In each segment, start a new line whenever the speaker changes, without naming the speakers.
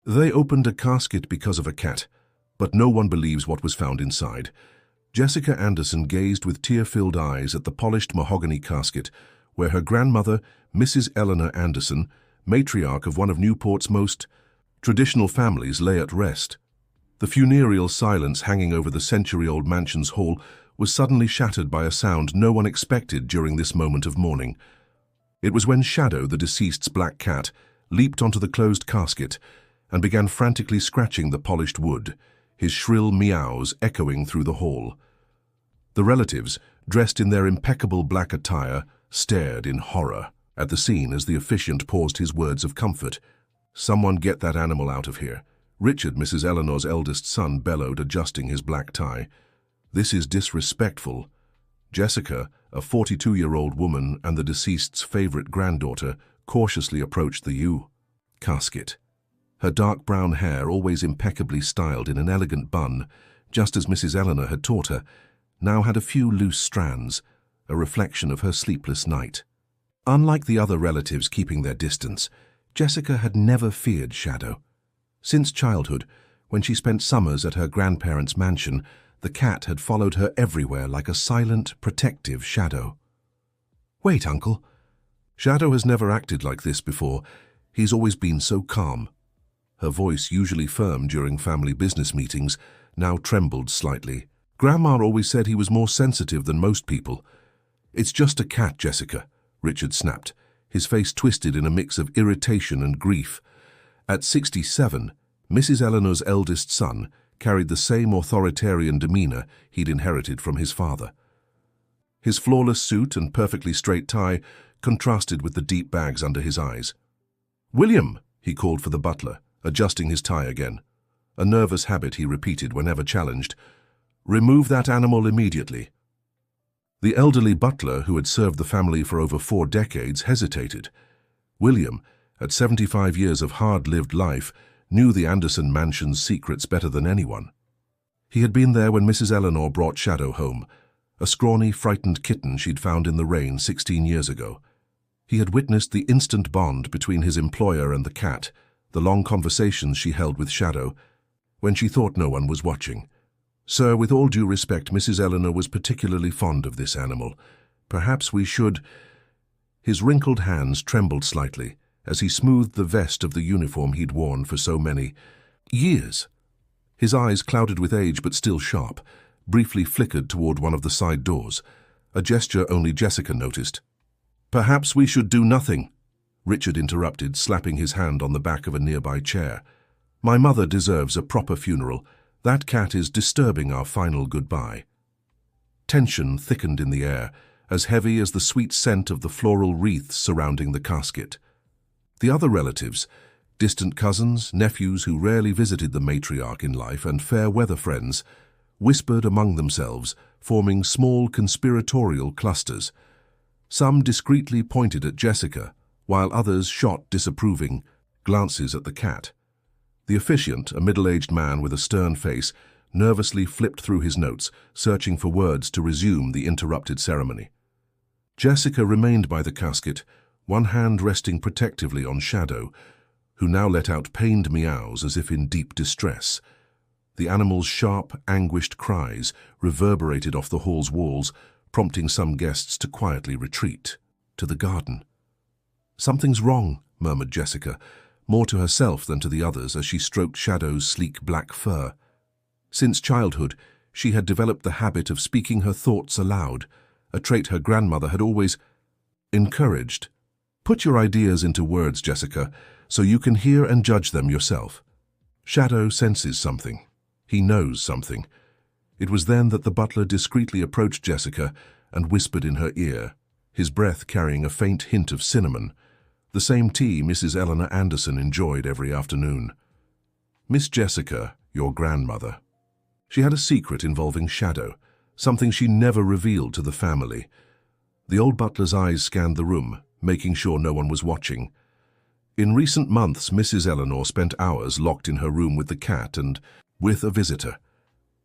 They opened a casket because of a cat, but no one believes what was found inside. Jessica Anderson gazed with tear-filled eyes at the polished mahogany casket where her grandmother, Mrs. Eleanor Anderson, matriarch of one of Newport's most traditional families, lay at rest. The funereal silence hanging over the century-old mansion's hall was suddenly shattered by a sound no one expected during this moment of mourning. It was when Shadow, the deceased's black cat, leaped onto the closed casket and began frantically scratching the polished wood, his shrill meows echoing through the hall. The relatives, dressed in their impeccable black attire, stared in horror at the scene as the officiant paused his words of comfort. "Someone get that animal out of here," Richard, Mrs. Eleanor's eldest son, bellowed, adjusting his black tie. "This is disrespectful." Jessica, a 42-year-old woman and the deceased's favorite granddaughter, cautiously approached the casket. Her dark brown hair, always impeccably styled in an elegant bun, just as Mrs. Eleanor had taught her, now had a few loose strands, a reflection of her sleepless night. Unlike the other relatives keeping their distance, Jessica had never feared Shadow. Since childhood, when she spent summers at her grandparents' mansion, the cat had followed her everywhere like a silent, protective shadow. "Wait, Uncle. Shadow has never acted like this before. He's always been so calm." Her voice, usually firm during family business meetings, now trembled slightly. "Grandma always said he was more sensitive than most people." "It's just a cat, Jessica," Richard snapped, his face twisted in a mix of irritation and grief. At 67, Mrs. Eleanor's eldest son carried the same authoritarian demeanor he'd inherited from his father. His flawless suit and perfectly straight tie contrasted with the deep bags under his eyes. "William," he called for the butler, adjusting his tie again. A nervous habit he repeated whenever challenged. "Remove that animal immediately." The elderly butler, who had served the family for over 4 decades, hesitated. William, at 75 years of hard-lived life, knew the Anderson mansion's secrets better than anyone. He had been there when Mrs. Eleanor brought Shadow home, a scrawny, frightened kitten she'd found in the rain 16 years ago. He had witnessed the instant bond between his employer and the cat, the long conversations she held with Shadow, when she thought no one was watching. "Sir, with all due respect, Mrs. Eleanor was particularly fond of this animal. Perhaps we should—" His wrinkled hands trembled slightly as he smoothed the vest of the uniform he'd worn for so many years. His eyes, clouded with age but still sharp, briefly flickered toward one of the side doors, a gesture only Jessica noticed. "Perhaps we should do nothing," Richard interrupted, slapping his hand on the back of a nearby chair. "My mother deserves a proper funeral. That cat is disturbing our final goodbye." Tension thickened in the air, as heavy as the sweet scent of the floral wreaths surrounding the casket. The other relatives, distant cousins, nephews who rarely visited the matriarch in life, and fair-weather friends, whispered among themselves, forming small conspiratorial clusters. Some discreetly pointed at Jessica, while others shot disapproving glances at the cat. The officiant, a middle-aged man with a stern face, nervously flipped through his notes, searching for words to resume the interrupted ceremony. Jessica remained by the casket, one hand resting protectively on Shadow, who now let out pained meows as if in deep distress. The animal's sharp, anguished cries reverberated off the hall's walls, prompting some guests to quietly retreat to the garden. "Something's wrong," murmured Jessica, more to herself than to the others as she stroked Shadow's sleek black fur. Since childhood, she had developed the habit of speaking her thoughts aloud, a trait her grandmother had always encouraged. "Put your ideas into words, Jessica, so you can hear and judge them yourself." Shadow senses something. He knows something. It was then that the butler discreetly approached Jessica and whispered in her ear, his breath carrying a faint hint of cinnamon, the same tea Mrs. Eleanor Anderson enjoyed every afternoon. "Miss Jessica, your grandmother." She had a secret involving Shadow, something she never revealed to the family. The old butler's eyes scanned the room, making sure no one was watching. In recent months, Mrs. Eleanor spent hours locked in her room with the cat and with a visitor.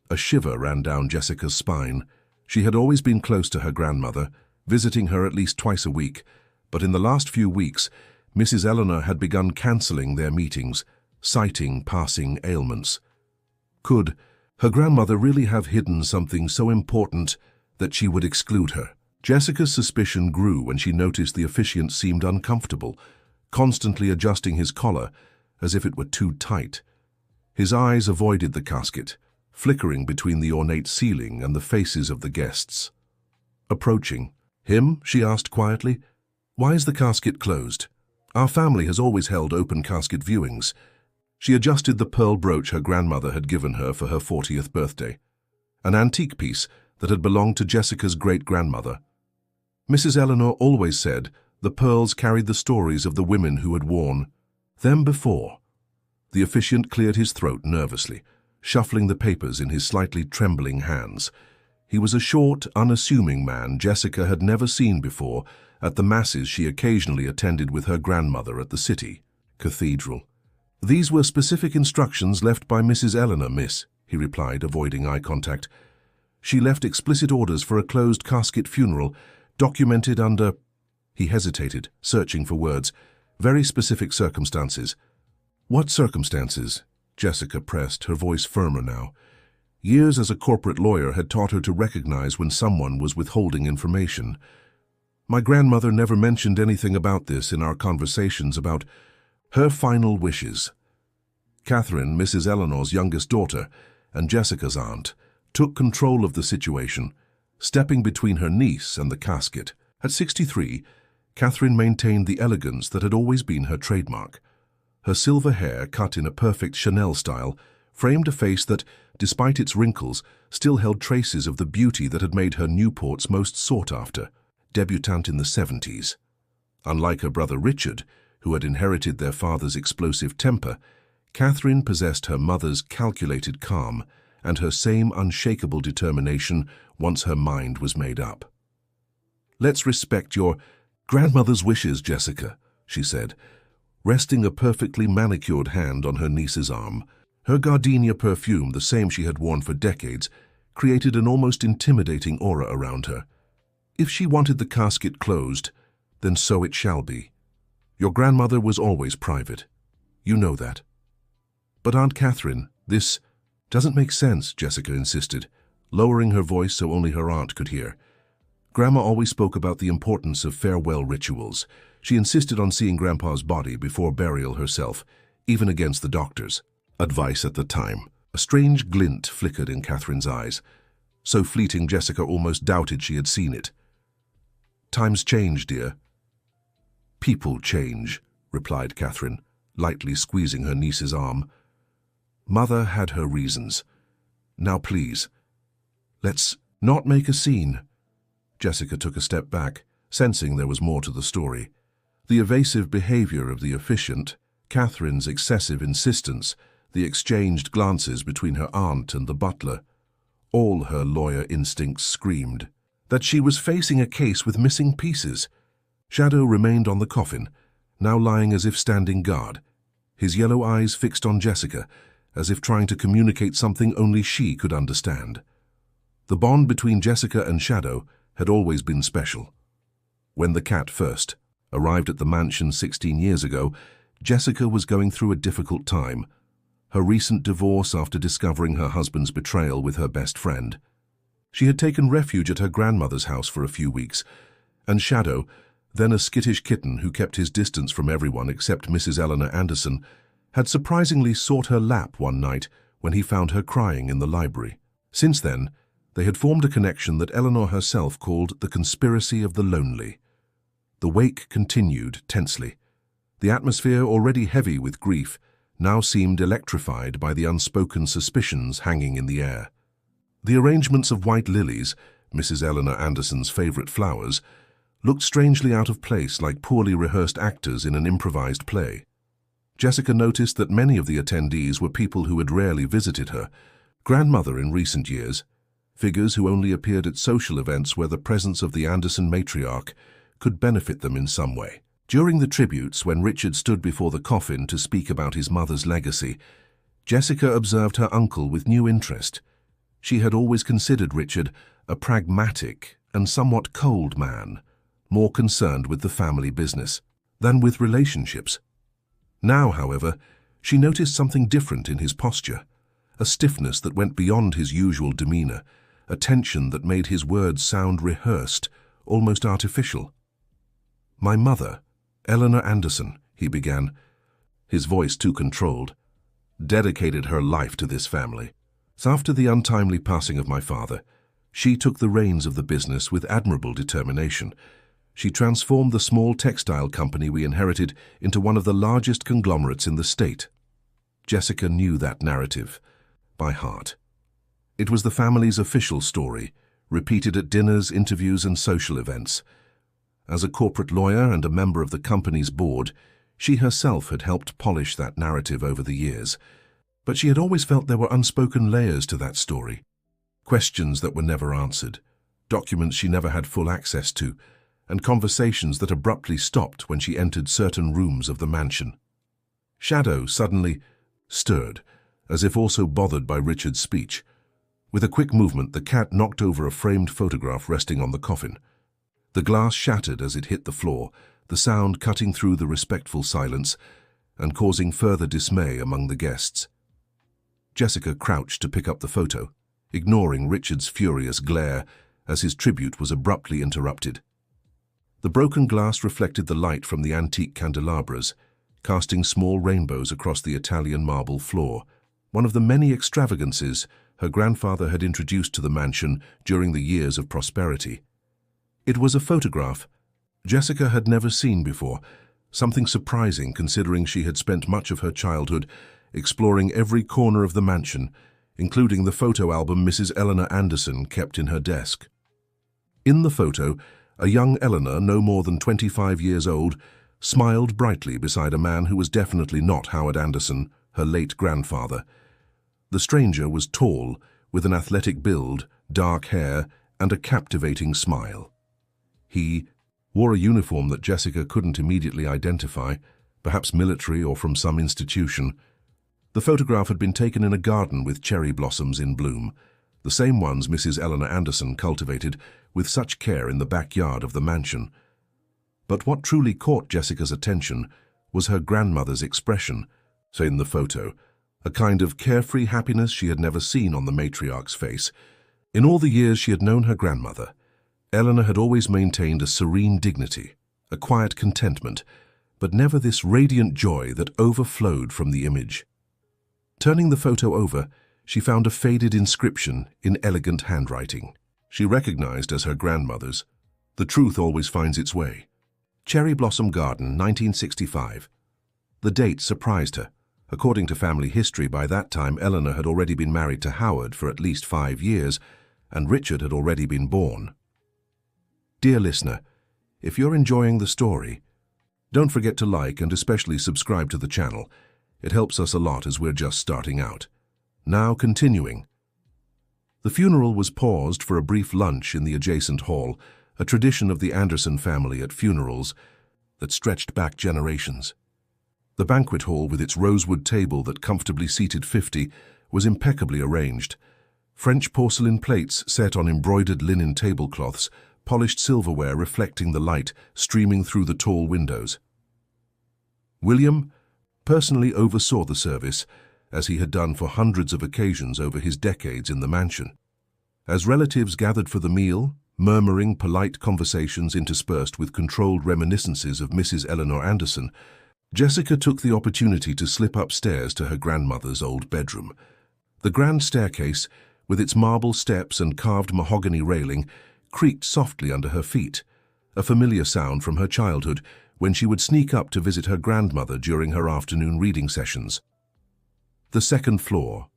A shiver ran down Jessica's spine. She had always been close to her grandmother, visiting her at least twice a week, but in the last few weeks, Mrs. Eleanor had begun cancelling their meetings, citing passing ailments. Could her grandmother really have hidden something so important that she would exclude her? Jessica's suspicion grew when she noticed the officiant seemed uncomfortable, constantly adjusting his collar as if it were too tight. His eyes avoided the casket, flickering between the ornate ceiling and the faces of the guests. Approaching. "Him?" she asked quietly. "Why is the casket closed? Our family has always held open casket viewings." She adjusted the pearl brooch her grandmother had given her for her 40th birthday, an antique piece that had belonged to Jessica's great-grandmother. Mrs. Eleanor always said the pearls carried the stories of the women who had worn them before. The officiant cleared his throat nervously, shuffling the papers in his slightly trembling hands. He was a short, unassuming man Jessica had never seen before at the masses she occasionally attended with her grandmother at the city cathedral. "These were specific instructions left by Mrs. Eleanor, miss," he replied, avoiding eye contact. "She left explicit orders for a closed casket funeral, documented under—" He hesitated, searching for words. "Very specific circumstances." "What circumstances?" Jessica pressed, her voice firmer now. Years as a corporate lawyer had taught her to recognize when someone was withholding information. "My grandmother never mentioned anything about this in our conversations about her final wishes." Catherine, Mrs. Eleanor's youngest daughter, and Jessica's aunt, took control of the situation, stepping between her niece and the casket. At 63, Catherine maintained the elegance that had always been her trademark. Her silver hair, cut in a perfect Chanel style, framed a face that, despite its wrinkles, still held traces of the beauty that had made her Newport's most sought-after, debutante in the 70s. Unlike her brother Richard, who had inherited their father's explosive temper, Catherine possessed her mother's calculated calm and her same unshakable determination once her mind was made up. "Let's respect your grandmother's wishes, Jessica," she said, resting a perfectly manicured hand on her niece's arm. Her gardenia perfume, the same she had worn for decades, created an almost intimidating aura around her. "If she wanted the casket closed, then so it shall be. Your grandmother was always private. You know that." "But Aunt Catherine, this doesn't make sense," Jessica insisted, lowering her voice so only her aunt could hear. "Grandma always spoke about the importance of farewell rituals. She insisted on seeing Grandpa's body before burial herself, even against the doctor's advice at the time." A strange glint flickered in Catherine's eyes, so fleeting Jessica almost doubted she had seen it. "Times change, dear." "People change," replied Catherine, lightly squeezing her niece's arm. "Mother had her reasons. Now please, let's not make a scene." Jessica took a step back, sensing there was more to the story. The evasive behavior of the officiant, Catherine's excessive insistence, the exchanged glances between her aunt and the butler, all her lawyer instincts screamed that she was facing a case with missing pieces. Shadow remained on the coffin, now lying as if standing guard, his yellow eyes fixed on Jessica, as if trying to communicate something only she could understand. The bond between Jessica and Shadow had always been special. When the cat first arrived at the mansion 16 years ago, Jessica was going through a difficult time, her recent divorce after discovering her husband's betrayal with her best friend. She had taken refuge at her grandmother's house for a few weeks, and Shadow, then a skittish kitten who kept his distance from everyone except Mrs. Eleanor Anderson, had surprisingly sought her lap one night when he found her crying in the library. Since then, they had formed a connection that Eleanor herself called the conspiracy of the lonely. The wake continued tensely. The atmosphere, already heavy with grief, now seemed electrified by the unspoken suspicions hanging in the air. The arrangements of white lilies, Mrs. Eleanor Anderson's favorite flowers, looked strangely out of place, like poorly rehearsed actors in an improvised play. Jessica noticed that many of the attendees were people who had rarely visited her grandmother in recent years, figures who only appeared at social events where the presence of the Anderson matriarch could benefit them in some way. During the tributes, when Richard stood before the coffin to speak about his mother's legacy, Jessica observed her uncle with new interest. She had always considered Richard a pragmatic and somewhat cold man, more concerned with the family business than with relationships. Now, however, She noticed something different in his posture, a stiffness that went beyond his usual demeanor, a tension that made his words sound rehearsed, almost artificial. "My mother, Eleanor Anderson," he began, his voice too controlled, "dedicated her life to this family. After the untimely passing of my father, she took the reins of the business with admirable determination. She transformed the small textile company we inherited into one of the largest conglomerates in the state." Jessica knew that narrative by heart. It was the family's official story, repeated at dinners, interviews, and social events. As a corporate lawyer and a member of the company's board, she herself had helped polish that narrative over the years. But she had always felt there were unspoken layers to that story. Questions that were never answered, documents she never had full access to, and conversations that abruptly stopped when she entered certain rooms of the mansion. Shadow suddenly stirred, as if also bothered by Richard's speech. With a quick movement, the cat knocked over a framed photograph resting on the coffin. The glass shattered as it hit the floor, the sound cutting through the respectful silence and causing further dismay among the guests. Jessica crouched to pick up the photo, ignoring Richard's furious glare as his tribute was abruptly interrupted. The broken glass reflected the light from the antique candelabras, casting small rainbows across the Italian marble floor, one of the many extravagances her grandfather had introduced to the mansion during the years of prosperity. It was a photograph Jessica had never seen before, something surprising considering she had spent much of her childhood exploring every corner of the mansion, including the photo album Mrs. Eleanor Anderson kept in her desk. In the photo, a young Eleanor, no more than 25 years old, smiled brightly beside a man who was definitely not Howard Anderson, her late grandfather. The stranger was tall, with an athletic build, dark hair, and a captivating smile. He wore a uniform that Jessica couldn't immediately identify, perhaps military or from some institution. The photograph had been taken in a garden with cherry blossoms in bloom, the same ones Mrs. Eleanor Anderson cultivated with such care in the backyard of the mansion. But what truly caught Jessica's attention was her grandmother's expression, so in the photo, a kind of carefree happiness she had never seen on the matriarch's face. In all the years she had known her grandmother, Eleanor had always maintained a serene dignity, a quiet contentment, but never this radiant joy that overflowed from the image. Turning the photo over, she found a faded inscription in elegant handwriting. She recognized as her grandmother's. The truth always finds its way. Cherry Blossom Garden, 1965. The date surprised her. According to family history, by that time Eleanor had already been married to Howard for at least 5 years, and Richard had already been born. Dear listener, if you're enjoying the story, don't forget to like and especially subscribe to the channel. It helps us a lot as we're just starting out. Now continuing. The funeral was paused for a brief lunch in the adjacent hall, a tradition of the Anderson family at funerals that stretched back generations. The banquet hall, with its rosewood table that comfortably seated 50, was impeccably arranged. French porcelain plates set on embroidered linen tablecloths, polished silverware reflecting the light streaming through the tall windows. William personally oversaw the service, as he had done for hundreds of occasions over his decades in the mansion. As relatives gathered for the meal, murmuring polite conversations interspersed with controlled reminiscences of Mrs. Eleanor Anderson, Jessica took the opportunity to slip upstairs to her grandmother's old bedroom. The grand staircase, with its marble steps and carved mahogany railing, creaked softly under her feet, a familiar sound from her childhood when she would sneak up to visit her grandmother during her afternoon reading sessions. The second floor.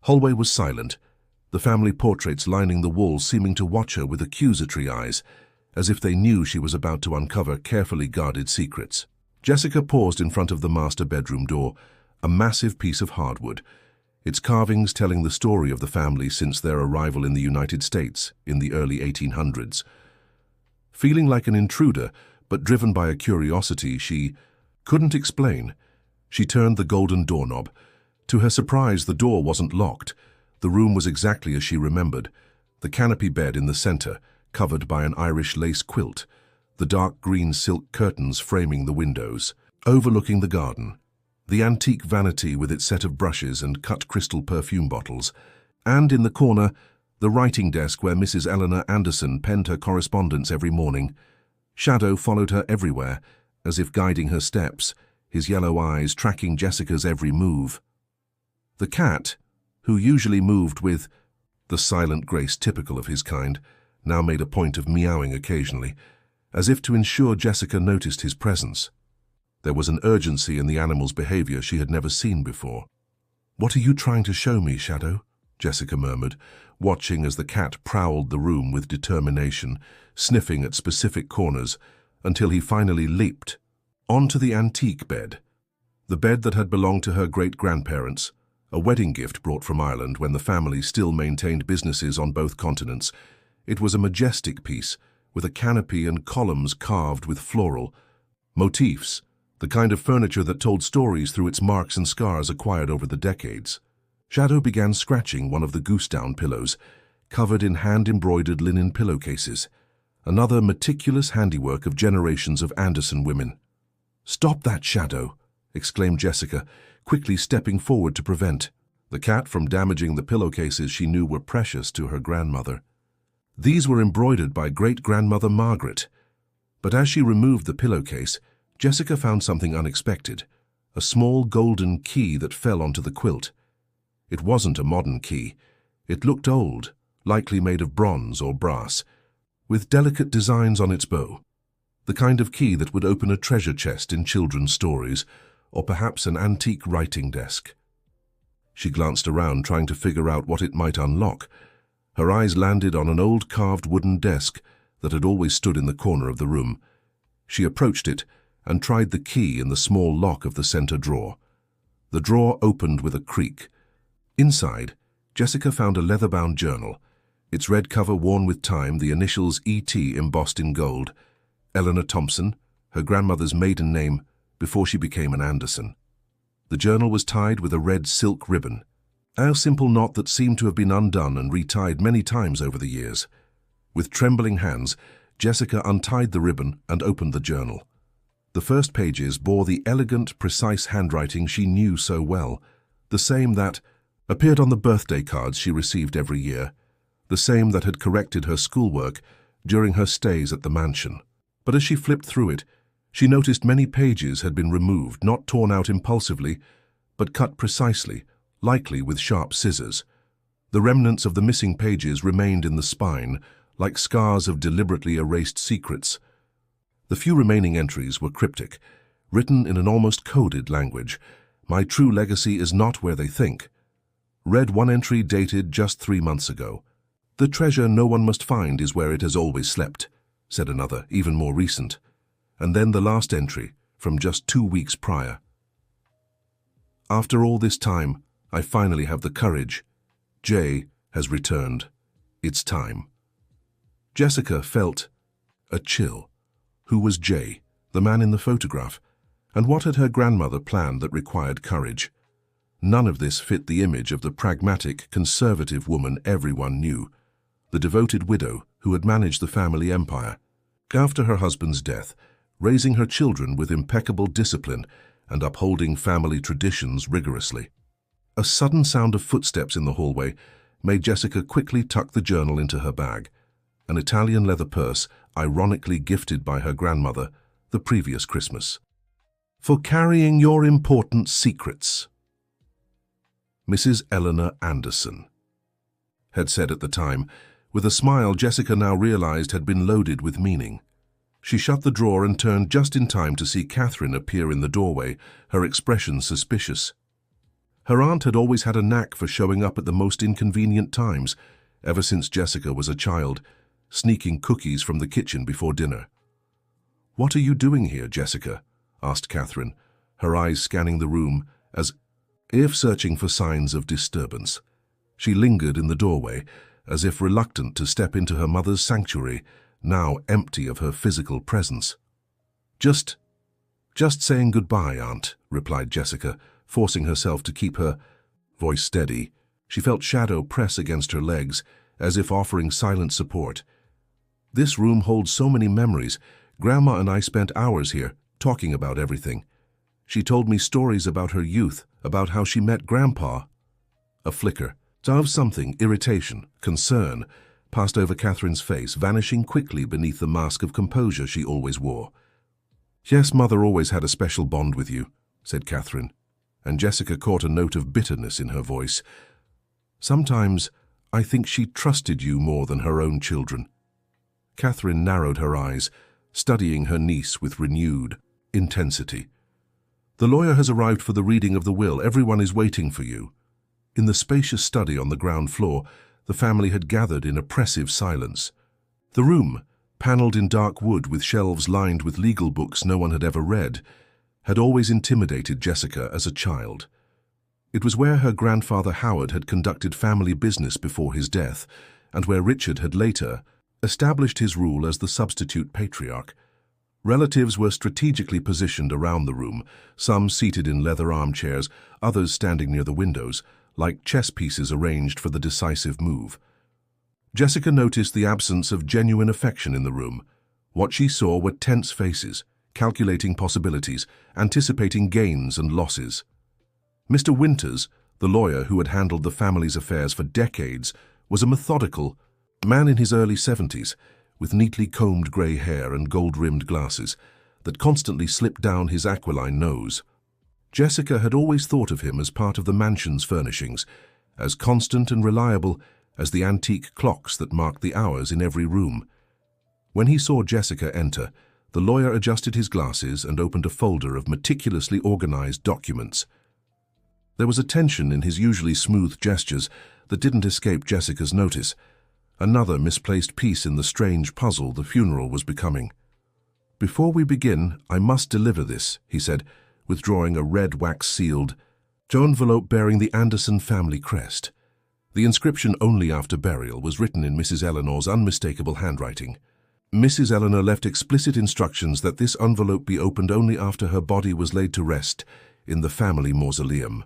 Hallway was silent, the family portraits lining the walls seeming to watch her with accusatory eyes, as if they knew she was about to uncover carefully guarded secrets. Jessica paused in front of the master bedroom door, a massive piece of hardwood, its carvings telling the story of the family since their arrival in the United States in the early 1800s. Feeling like an intruder, but driven by a curiosity she couldn't explain, she turned the golden doorknob. To her surprise, the door wasn't locked. The room was exactly as she remembered, the canopy bed in the center, covered by an Irish lace quilt, the dark green silk curtains framing the windows, overlooking the garden. the antique vanity with its set of brushes and cut crystal perfume bottles, and in the corner, the writing desk where Mrs. Eleanor Anderson penned her correspondence every morning. Shadow followed her everywhere, as if guiding her steps, his yellow eyes tracking Jessica's every move. The cat, who usually moved with the silent grace typical of his kind, now made a point of meowing occasionally, as if to ensure Jessica noticed his presence. There was an urgency in the animal's behavior she had never seen before. "What are you trying to show me, Shadow?" Jessica murmured, watching as the cat prowled the room with determination, sniffing at specific corners, until he finally leaped onto the antique bed. The bed that had belonged to her great-grandparents, a wedding gift brought from Ireland when the family still maintained businesses on both continents. It was a majestic piece, with a canopy and columns carved with floral motifs, the kind of furniture that told stories through its marks and scars acquired over the decades. Shadow began scratching one of the goose-down pillows, covered in hand-embroidered linen pillowcases, another meticulous handiwork of generations of Anderson women. "Stop that, Shadow!" exclaimed Jessica, quickly stepping forward to prevent the cat from damaging the pillowcases she knew were precious to her grandmother. These were embroidered by great-grandmother Margaret. But as she removed the pillowcase, Jessica found something unexpected, a small golden key that fell onto the quilt. It wasn't a modern key. It looked old, likely made of bronze or brass, with delicate designs on its bow. The kind of key that would open a treasure chest in children's stories, or perhaps an antique writing desk. She glanced around, trying to figure out what it might unlock. Her eyes landed on an old carved wooden desk that had always stood in the corner of the room. She approached it and tried the key in the small lock of the center drawer. The drawer opened with a creak. Inside, Jessica found a leather-bound journal, its red cover worn with time, the initials E.T. embossed in gold. Eleanor Thompson, her grandmother's maiden name, before she became an Anderson. The journal was tied with a red silk ribbon, a simple knot that seemed to have been undone and retied many times over the years. With trembling hands, Jessica untied the ribbon and opened the journal. The first pages bore the elegant, precise handwriting she knew so well, the same that appeared on the birthday cards she received every year, the same that had corrected her schoolwork during her stays at the mansion. But as she flipped through it, she noticed many pages had been removed, not torn out impulsively, but cut precisely, likely with sharp scissors. The remnants of the missing pages remained in the spine, like scars of deliberately erased secrets. The few remaining entries were cryptic, written in an almost coded language. "My true legacy is not where they think." Read one entry dated just 3 months ago. "The treasure no one must find is where it has always slept," said another, even more recent. And then the last entry, from just 2 weeks prior. "After all this time, I finally have the courage. Jay has returned. It's time." Jessica felt a chill. Who was Jay, the man in the photograph? And what had her grandmother planned that required courage? None of this fit the image of the pragmatic, conservative woman everyone knew, the devoted widow who had managed the family empire. After her husband's death, raising her children with impeccable discipline and upholding family traditions rigorously. A sudden sound of footsteps in the hallway made Jessica quickly tuck the journal into her bag, an Italian leather purse ironically gifted by her grandmother the previous Christmas. "For carrying your important secrets," Mrs. Eleanor Anderson had said at the time, with a smile Jessica now realized had been loaded with meaning. She shut the drawer and turned just in time to see Catherine appear in the doorway, her expression suspicious. Her aunt had always had a knack for showing up at the most inconvenient times, ever since Jessica was a child, sneaking cookies from the kitchen before dinner. "What are you doing here, Jessica?" asked Catherine, her eyes scanning the room as if searching for signs of disturbance. She lingered in the doorway, as if reluctant to step into her mother's sanctuary, now empty of her physical presence. Just saying goodbye, Aunt," replied Jessica, forcing herself to keep her voice steady. She felt Shadow press against her legs, as if offering silent support. "This room holds so many memories. Grandma and I spent hours here, talking about everything. She told me stories about her youth, about how she met Grandpa. A flicker of something, irritation, concern, passed over Catherine's face, vanishing quickly beneath the mask of composure she always wore. "Yes, Mother always had a special bond with you," said Catherine, and Jessica caught a note of bitterness in her voice. "Sometimes I think she trusted you more than her own children." Catherine narrowed her eyes, studying her niece with renewed intensity. "The lawyer has arrived for the reading of the will. Everyone is waiting for you." In the spacious study on the ground floor, the family had gathered in oppressive silence. The room, panelled in dark wood with shelves lined with legal books no one had ever read, had always intimidated Jessica as a child. It was where her grandfather Howard had conducted family business before his death, and where Richard had later established his rule as the substitute patriarch. Relatives were strategically positioned around the room, some seated in leather armchairs, others standing near the windows, like chess pieces arranged for the decisive move. Jessica noticed the absence of genuine affection in the room. What she saw were tense faces, calculating possibilities, anticipating gains and losses. Mr. Winters, the lawyer who had handled the family's affairs for decades, was a methodical man in his early 70s, with neatly combed grey hair and gold-rimmed glasses that constantly slipped down his aquiline nose. Jessica had always thought of him as part of the mansion's furnishings, as constant and reliable as the antique clocks that marked the hours in every room. When he saw Jessica enter, the lawyer adjusted his glasses and opened a folder of meticulously organized documents. There was a tension in his usually smooth gestures that didn't escape Jessica's notice, another misplaced piece in the strange puzzle the funeral was becoming. "Before we begin, I must deliver this," he said, withdrawing a red wax-sealed envelope bearing the Anderson family crest. The inscription "Only after burial" was written in Mrs. Eleanor's unmistakable handwriting. Mrs. Eleanor left explicit instructions that this envelope be opened only after her body was laid to rest in the family mausoleum.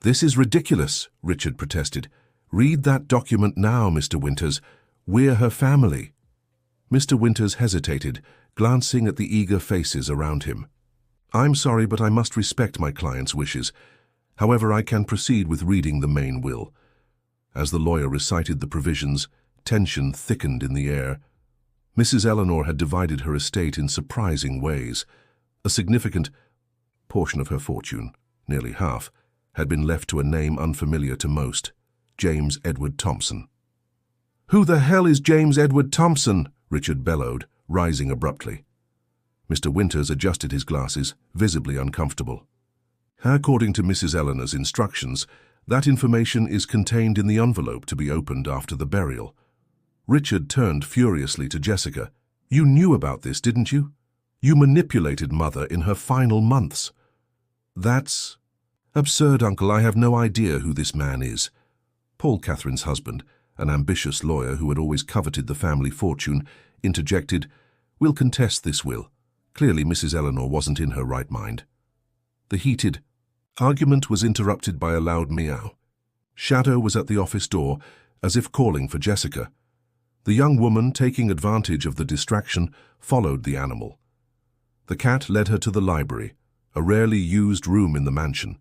"This is ridiculous," Richard protested. "Read that document now, Mr. Winters. We're her family." Mr. Winters hesitated, glancing at the eager faces around him. "I'm sorry, but I must respect my client's wishes. However, I can proceed with reading the main will." As the lawyer recited the provisions, tension thickened in the air. Mrs. Eleanor had divided her estate in surprising ways. A significant portion of her fortune, nearly half, had been left to a name unfamiliar to most: James Edward Thompson. "Who the hell is James Edward Thompson?" Richard bellowed, rising abruptly. Mr. Winters adjusted his glasses, visibly uncomfortable. "According to Mrs. Eleanor's instructions, that information is contained in the envelope to be opened after the burial." Richard turned furiously to Jessica. "You knew about this, didn't you? You manipulated Mother in her final months." "That's absurd, Uncle. I have no idea who this man is." Paul, Catherine's husband, an ambitious lawyer who had always coveted the family fortune, interjected, "We'll contest this will." Clearly, Mrs. Eleanor wasn't in her right mind. The heated argument was interrupted by a loud meow. Shadow was at the office door, as if calling for Jessica. The young woman, taking advantage of the distraction, followed the animal. The cat led her to the library, a rarely used room in the mansion.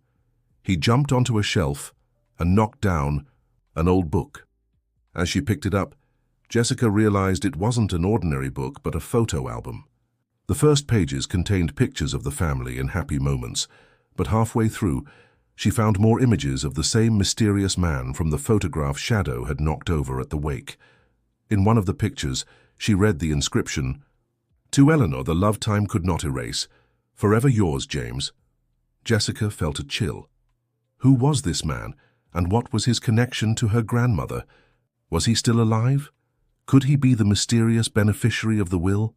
He jumped onto a shelf and knocked down an old book. As she picked it up, Jessica realized it wasn't an ordinary book, but a photo album. The first pages contained pictures of the family in happy moments, but halfway through, she found more images of the same mysterious man from the photograph Shadow had knocked over at the wake. In one of the pictures, she read the inscription, "To Eleanor, the love time could not erase. Forever yours, James." Jessica felt a chill. Who was this man, and what was his connection to her grandmother? Was he still alive? Could he be the mysterious beneficiary of the will?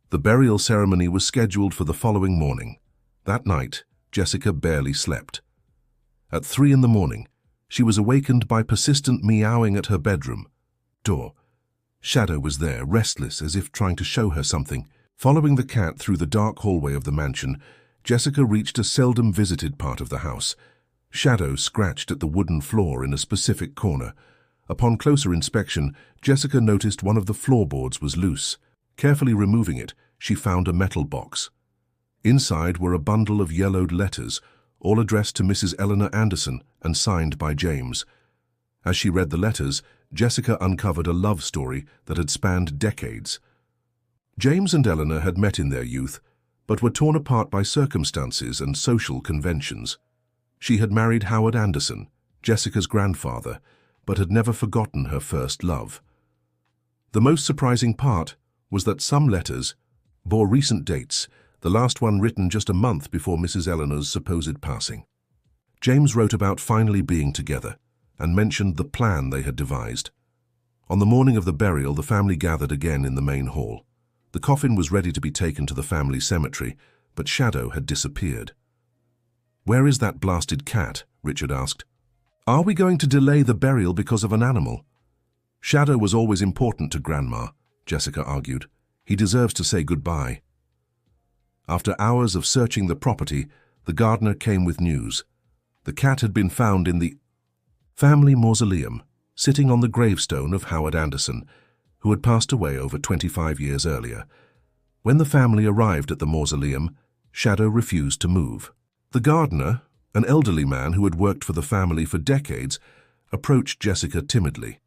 The burial ceremony was scheduled for the following morning. That night, Jessica barely slept. At 3 in the morning, she was awakened by persistent meowing at her bedroom door. Shadow was there, restless, as if trying to show her something. Following the cat through the dark hallway of the mansion, Jessica reached a seldom visited part of the house. Shadow scratched at the wooden floor in a specific corner. Upon closer inspection, Jessica noticed one of the floorboards was loose. Carefully removing it, she found a metal box. Inside were a bundle of yellowed letters, all addressed to Mrs. Eleanor Anderson and signed by James. As she read the letters, Jessica uncovered a love story that had spanned decades. James and Eleanor had met in their youth, but were torn apart by circumstances and social conventions. She had married Howard Anderson, Jessica's grandfather, but had never forgotten her first love. The most surprising part was that some letters bore recent dates, the last one written just a month before Mrs. Eleanor's supposed passing. James wrote about finally being together and mentioned the plan they had devised. On the morning of the burial, the family gathered again in the main hall. The coffin was ready to be taken to the family cemetery, but Shadow had disappeared. "Where is that blasted cat?" Richard asked. "Are we going to delay the burial because of an animal?" "Shadow was always important to Grandma," Jessica argued. "He deserves to say goodbye." After hours of searching the property, the gardener came with news. The cat had been found in the family mausoleum, sitting on the gravestone of Howard Anderson, who had passed away over 25 years earlier. When the family arrived at the mausoleum, Shadow refused to move. The gardener, an elderly man who had worked for the family for decades, approached Jessica timidly.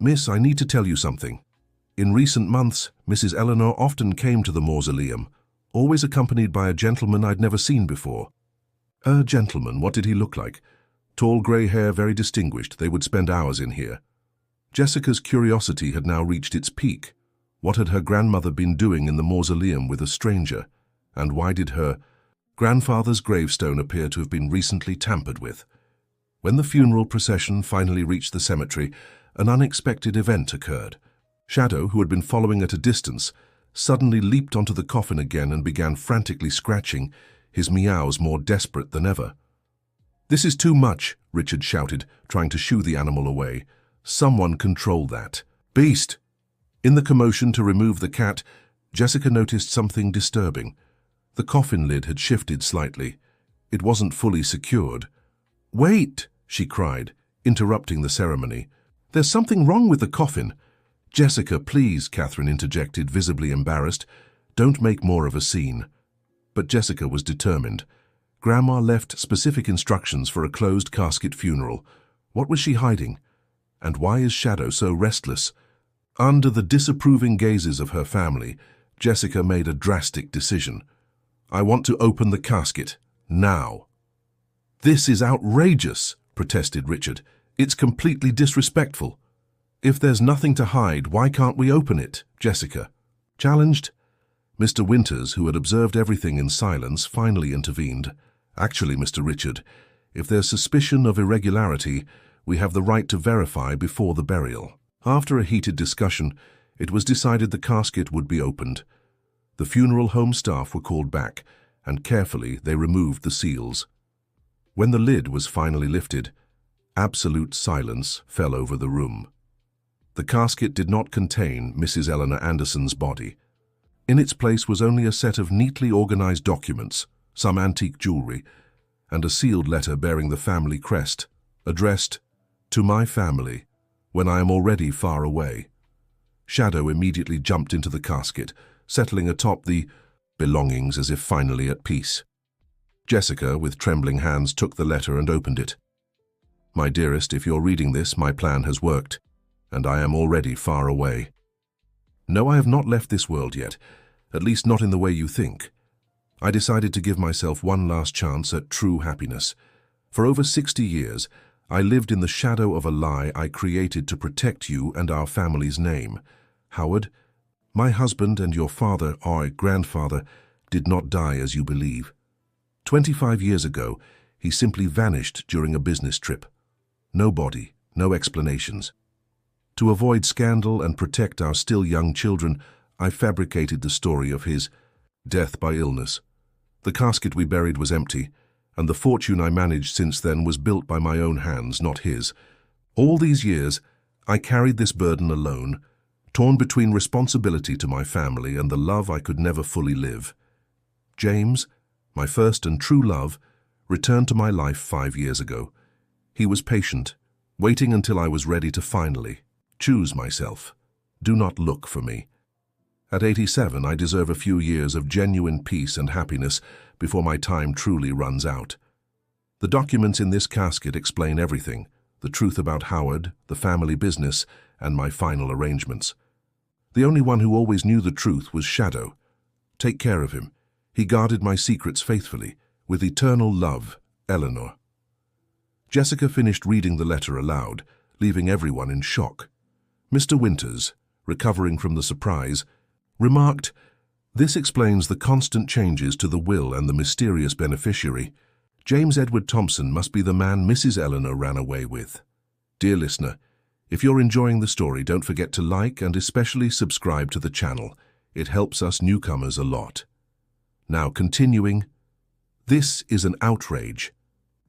"Miss, I need to tell you something. In recent months, Mrs. Eleanor often came to the mausoleum, always accompanied by a gentleman I'd never seen before." "A gentleman? What did he look like?" "Tall grey hair, very distinguished. They would spend hours in here." Jessica's curiosity had now reached its peak. What had her grandmother been doing in the mausoleum with a stranger? And why did her grandfather's gravestone appear to have been recently tampered with? When the funeral procession finally reached the cemetery, an unexpected event occurred. Shadow, who had been following at a distance, suddenly leaped onto the coffin again and began frantically scratching, his meows more desperate than ever. "This is too much," Richard shouted, trying to shoo the animal away. "Someone control that beast!" In the commotion to remove the cat, Jessica noticed something disturbing. The coffin lid had shifted slightly. It wasn't fully secured. "Wait!" she cried, interrupting the ceremony. "There's something wrong with the coffin." "Jessica, please," Catherine interjected, visibly embarrassed. "Don't make more of a scene." But Jessica was determined. Grandma left specific instructions for a closed casket funeral. What was she hiding? And why is Shadow so restless? Under the disapproving gazes of her family, Jessica made a drastic decision. "I want to open the casket, now." "This is outrageous," protested Richard. "It's completely disrespectful." "If there's nothing to hide, why can't we open it?" Jessica challenged. Mr. Winters, who had observed everything in silence, finally intervened. "Actually, Mr. Richard, if there's suspicion of irregularity, we have the right to verify before the burial." After a heated discussion, it was decided the casket would be opened. The funeral home staff were called back, and carefully they removed the seals. When the lid was finally lifted, absolute silence fell over the room. The casket did not contain Mrs. Eleanor Anderson's body. In its place was only a set of neatly organized documents, some antique jewelry, and a sealed letter bearing the family crest, addressed, "To my family, when I am already far away." Shadow immediately jumped into the casket, settling atop the belongings as if finally at peace. Jessica, with trembling hands, took the letter and opened it. "My dearest, if you're reading this, my plan has worked, and I am already far away. No, I have not left this world yet, at least not in the way you think. I decided to give myself one last chance at true happiness. For over 60 years, I lived in the shadow of a lie I created to protect you and our family's name. Howard, my husband and your father, our grandfather, did not die as you believe. 25 years ago, he simply vanished during a business trip. No body, no explanations. To avoid scandal and protect our still young children, I fabricated the story of his death by illness. The casket we buried was empty, and the fortune I managed since then was built by my own hands, not his. All these years, I carried this burden alone, torn between responsibility to my family and the love I could never fully live. James, my first and true love, returned to my life 5 years ago. He was patient, waiting until I was ready to finally choose myself. Do not look for me. At 87, I deserve a few years of genuine peace and happiness before my time truly runs out. The documents in this casket explain everything, the truth about Howard, the family business, and my final arrangements. The only one who always knew the truth was Shadow. Take care of him. He guarded my secrets faithfully. With eternal love, Eleanor. Jessica finished reading the letter aloud, leaving everyone in shock. Mr. Winters, recovering from the surprise, remarked, "This explains the constant changes to the will and the mysterious beneficiary. James Edward Thompson must be the man Mrs. Eleanor ran away with." Dear listener, if you're enjoying the story, don't forget to like and especially subscribe to the channel. It helps us newcomers a lot. Now continuing, "This is an outrage,"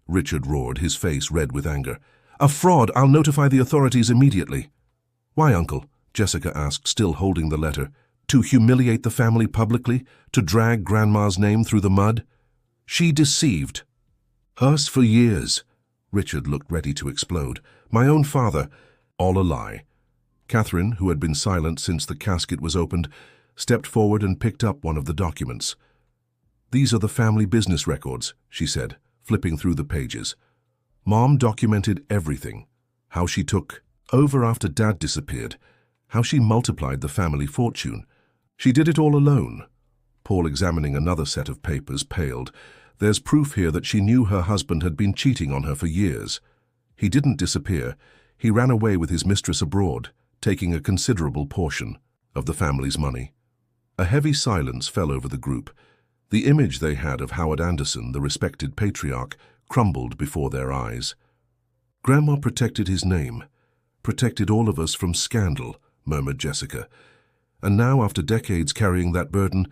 Richard roared, his face red with anger. "A fraud! I'll notify the authorities immediately." "Why, Uncle?" Jessica asked, still holding the letter. "To humiliate the family publicly? To drag Grandma's name through the mud? She deceived us for years." Richard looked ready to explode. "My own father—" All a lie. Catherine, who had been silent since the casket was opened, stepped forward and picked up one of the documents. "These are the family business records," she said, flipping through the pages. "Mom documented everything. How she took over after Dad disappeared. How she multiplied the family fortune. She did it all alone." Paul, examining another set of papers, paled. "There's proof here that she knew her husband had been cheating on her for years. He didn't disappear. He ran away with his mistress abroad, taking a considerable portion of the family's money." A heavy silence fell over the group. The image they had of Howard Anderson, the respected patriarch, crumbled before their eyes. "Grandma protected his name, protected all of us from scandal," murmured Jessica. "And now, after decades carrying that burden,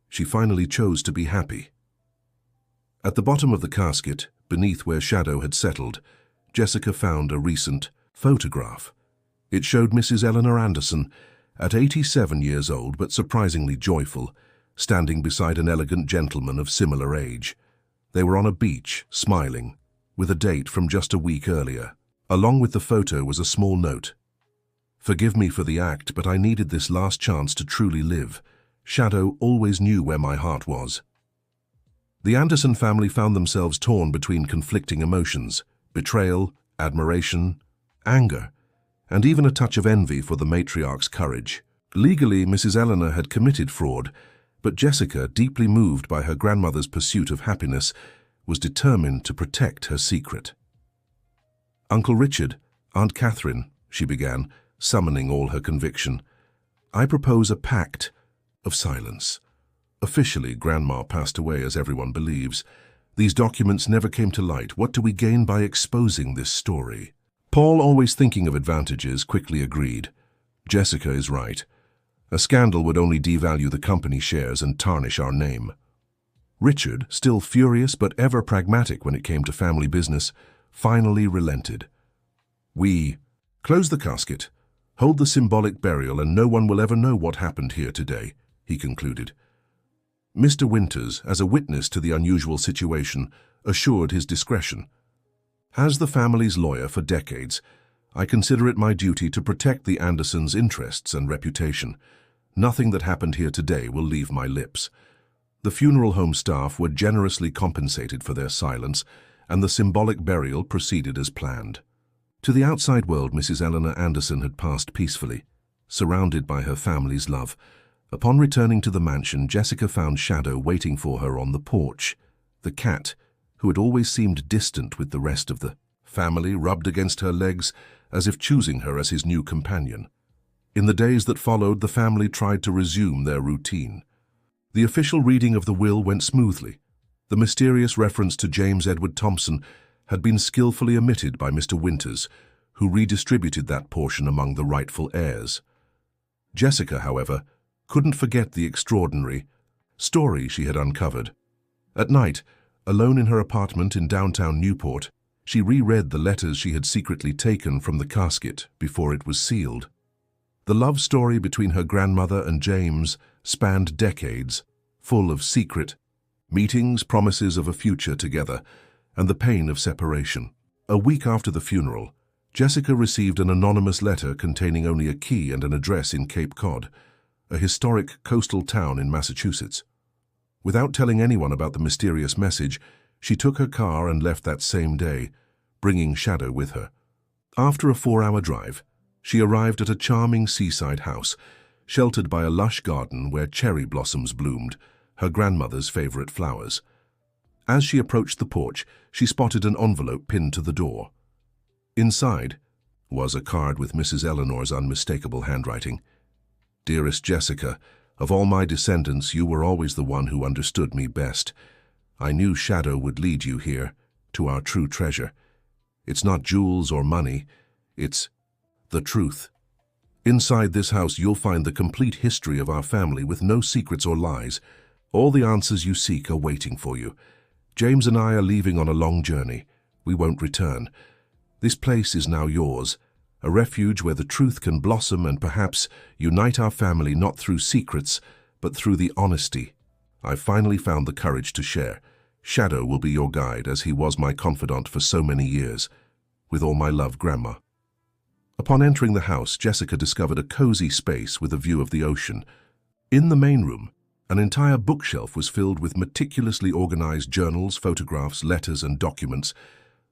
she finally chose to be happy." At the bottom of the casket, beneath where Shadow had settled, Jessica found a recent photograph. It showed Mrs. Eleanor Anderson, at 87 years old but surprisingly joyful, standing beside an elegant gentleman of similar age. They were on a beach, smiling, with a date from just a week earlier. Along with the photo was a small note. "Forgive me for the act, but I needed this last chance to truly live. Shadow always knew where my heart was." The Anderson family found themselves torn between conflicting emotions: betrayal, admiration, anger, and even a touch of envy for the matriarch's courage. Legally, Mrs. Eleanor had committed fraud, but Jessica, deeply moved by her grandmother's pursuit of happiness, was determined to protect her secret. "Uncle Richard, Aunt Catherine," she began, summoning all her conviction, "I propose a pact of silence. Officially, Grandma passed away, as everyone believes. These documents never came to light. What do we gain by exposing this story?" Paul, always thinking of advantages, quickly agreed. "Jessica is right. A scandal would only devalue the company shares and tarnish our name." Richard, still furious but ever pragmatic when it came to family business, finally relented. "We close the casket, hold the symbolic burial, and no one will ever know what happened here today," he concluded. Mr. Winters, as a witness to the unusual situation, assured his discretion. "As the family's lawyer for decades, I consider it my duty to protect the Andersons' interests and reputation. Nothing that happened here today will leave my lips." The funeral home staff were generously compensated for their silence, and the symbolic burial proceeded as planned. To the outside world, Mrs. Eleanor Anderson had passed peacefully, surrounded by her family's love. Upon returning to the mansion, Jessica found Shadow waiting for her on the porch. The cat, who had always seemed distant with the rest of the family, rubbed against her legs as if choosing her as his new companion. In the days that followed, the family tried to resume their routine. The official reading of the will went smoothly. The mysterious reference to James Edward Thompson had been skillfully omitted by Mr. Winters, who redistributed that portion among the rightful heirs. Jessica, however, couldn't forget the extraordinary story she had uncovered. At night, alone in her apartment in downtown Newport, she reread the letters she had secretly taken from the casket before it was sealed. The love story between her grandmother and James spanned decades, full of secret meetings, promises of a future together, and the pain of separation. A week after the funeral, Jessica received an anonymous letter containing only a key and an address in Cape Cod. a historic coastal town in Massachusetts. Without telling anyone about the mysterious message, she took her car and left that same day, bringing Shadow with her. After a 4-hour drive, she arrived at a charming seaside house, sheltered by a lush garden where cherry blossoms bloomed, her grandmother's favorite flowers. As she approached the porch, she spotted an envelope pinned to the door. Inside was a card with Mrs. Eleanor's unmistakable handwriting. "Dearest Jessica, of all my descendants, you were always the one who understood me best. I knew Shadow would lead you here, to our true treasure. It's not jewels or money, it's the truth. Inside this house, you'll find the complete history of our family with no secrets or lies. All the answers you seek are waiting for you. James and I are leaving on a long journey. We won't return. This place is now yours, a refuge where the truth can blossom and perhaps unite our family not through secrets, but through the honesty I've finally found the courage to share. Shadow will be your guide, as he was my confidant for so many years. With all my love, Grandma." Upon entering the house, Jessica discovered a cozy space with a view of the ocean. In the main room, an entire bookshelf was filled with meticulously organized journals, photographs, letters, and documents,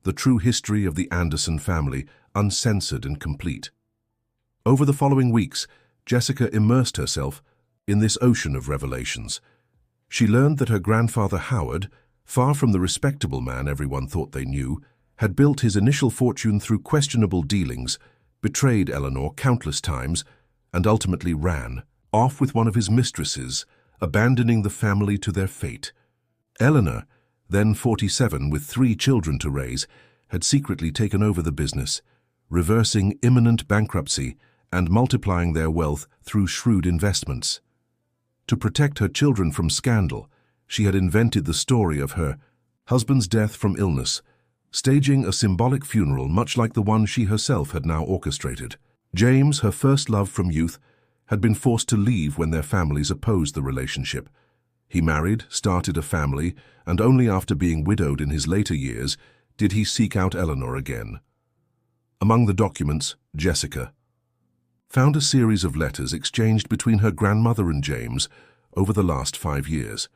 the true history of the Anderson family, uncensored and complete. Over the following weeks, Jessica immersed herself in this ocean of revelations. She learned that her grandfather Howard, far from the respectable man everyone thought they knew, had built his initial fortune through questionable dealings, betrayed Eleanor countless times, and ultimately ran off with one of his mistresses, abandoning the family to their fate. Eleanor, then 47 with 3 children to raise, had secretly taken over the business, reversing imminent bankruptcy and multiplying their wealth through shrewd investments. To protect her children from scandal, she had invented the story of her husband's death from illness, staging a symbolic funeral much like the one she herself had now orchestrated. James, her first love from youth, had been forced to leave when their families opposed the relationship. He married, started a family, and only after being widowed in his later years did he seek out Eleanor again. Among the documents, Jessica found a series of letters exchanged between her grandmother and James over the last 5 years,